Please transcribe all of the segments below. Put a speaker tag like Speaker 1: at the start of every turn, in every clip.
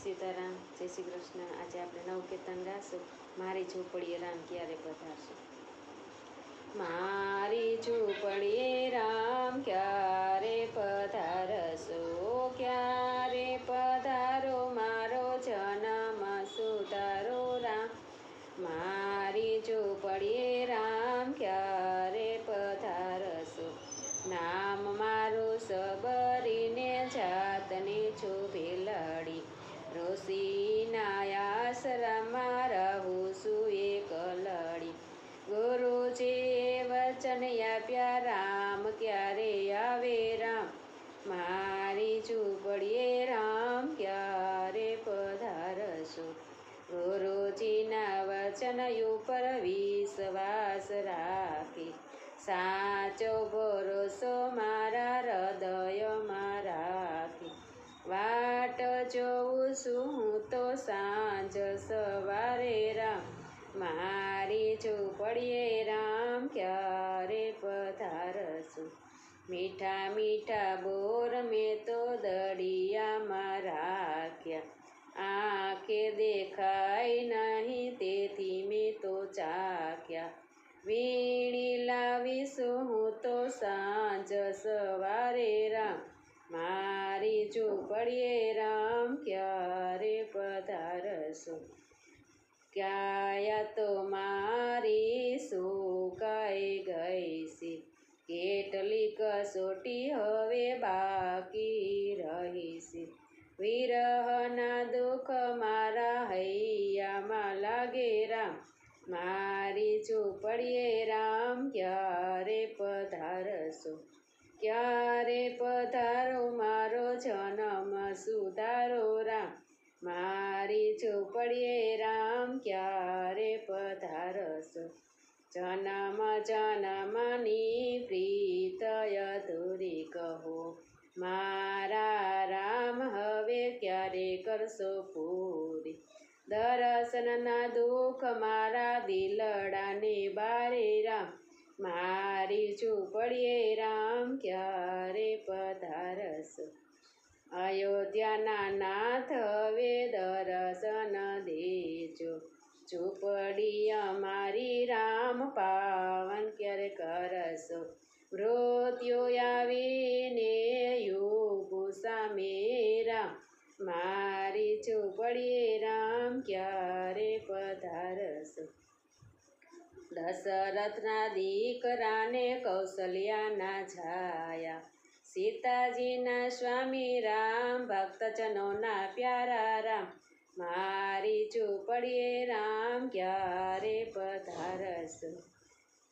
Speaker 1: સીતારામ, જય શ્રી કૃષ્ણ। આજે આપણે નવું કીર્તન ગાશું, મારી ઝૂંપડીએ રામ ક્યારે પધારશો। મારી ઝૂંપડીએ રામ ક્યારે પધારશો, ક્યારે પધારો મારો જન્મ સુધારો રામ। મારી ઝૂંપડીએ રામ ક્યારે પધારશો, નામ મારું સબરીને જાતને છો ભેલડી। ઋષિના આશ્રમમાં રહું છું એકલડી। ગુરુજીએ વચન આપ્યા રામ ક્યારે આવે રામ। મારી ઝૂંપડીએ રામ ક્યારે પધારશો। ગુરુજીના વચન ઉપર વિશ્વાસ રાખી, સાચો ભરોસો મારા હૃદયમાં રાખી। વાટ જોઉં છું હું તો સાંજ સવારે રામ। મારી ઝૂંપડીએ રામ ક્યારે પધારશો। મીઠા મીઠા બોર મેં તો દડિયામાં રાખ્યા, આંખે દેખાય નહીં તેથી મેં તો ચાખ્યા। વીણી લાવીશું હું તો સાંજ સવારે રામ। મારી ઝૂંપડીએ રામ ક્યારે પધારશો। કાયા તો મારી સુકાઈ ગઈ છે, કેટલી કસોટી હવે બાકી રહી છે। વિરહના દુઃખ મારા હૈયામાં લાગે રામ। મારી ઝૂંપડીએ રામ ક્યારે પધારશો। ક્યારે પધારો મારો જન્મ સુધારો રામ। મારી ઝૂંપડીએ રામ ક્યારે પધારશો। જન્મ જન્મની પ્રીત અધૂરી કહો, મારા રામ હવે ક્યારે કરશો પૂરી। દર્શનના દુઃખ મારા દિલડાને બારે રામ। મારી ઝૂંપડીએ રામ ક્યારે પધારશો। અયોધ્યાના નાથ હવે દર્શન દેજો, ઝૂંપડી અમારી રામ પાવન ક્યારે કરશો। મૃત્યુ આવીને યુગ સામે રામ। મારી ઝૂંપડીએ રામ ક્યારે પધારશો। દશરથના દીકરાને કૌશલ્યાના છાયા, સીતાજીના સ્વામી રામ ભક્તજનોના પ્યારા રામ। મારી ઝૂંપડીએ રામ ક્યારે પધારશો।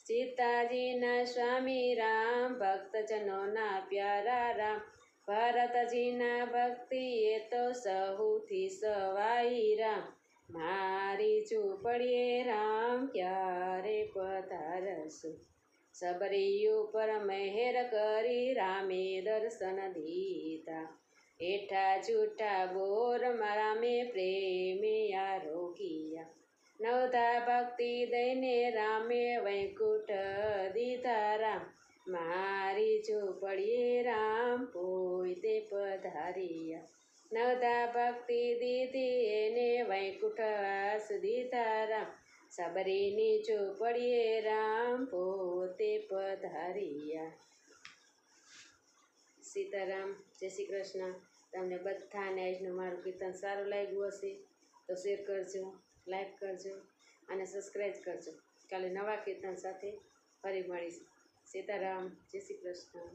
Speaker 1: સીતાજીના સ્વામી રામ ભક્તજનોના પ્યારા રામ। ભરતજીના ભક્તિ એ તો સહુથી સવાઈ રામ। મારી ઝૂંપડીએ રામ ક્યારે પધારશો। સબરી ઉપર મહેર કરી રામે દર્શન દીધા, હેઠા જૂઠા બોર રામે પ્રેમે આરોગ્યા। નવધા ભક્તિ દઈને રામે વૈકુંઠ દીધા રામ। મારી ઝૂંપડીએ રામ પોતે પધાર્યા, નવધા ભક્તિ દીધી એને વૈકુંઠવાસ દીધા રામ। સબરીની ઝૂંપડીએ રામ પોતે પધાર્યા। સીતારામ, જય શ્રી કૃષ્ણ। તમને બધાને આજનું મારું કીર્તન સારું લાગ્યું હશે તો શેર કરજો, લાઈક કરજો અને સબસ્ક્રાઈબ કરજો। કાલે નવા કીર્તન સાથે ફરી મળીશું। સીતારામ, જય શ્રી કૃષ્ણ।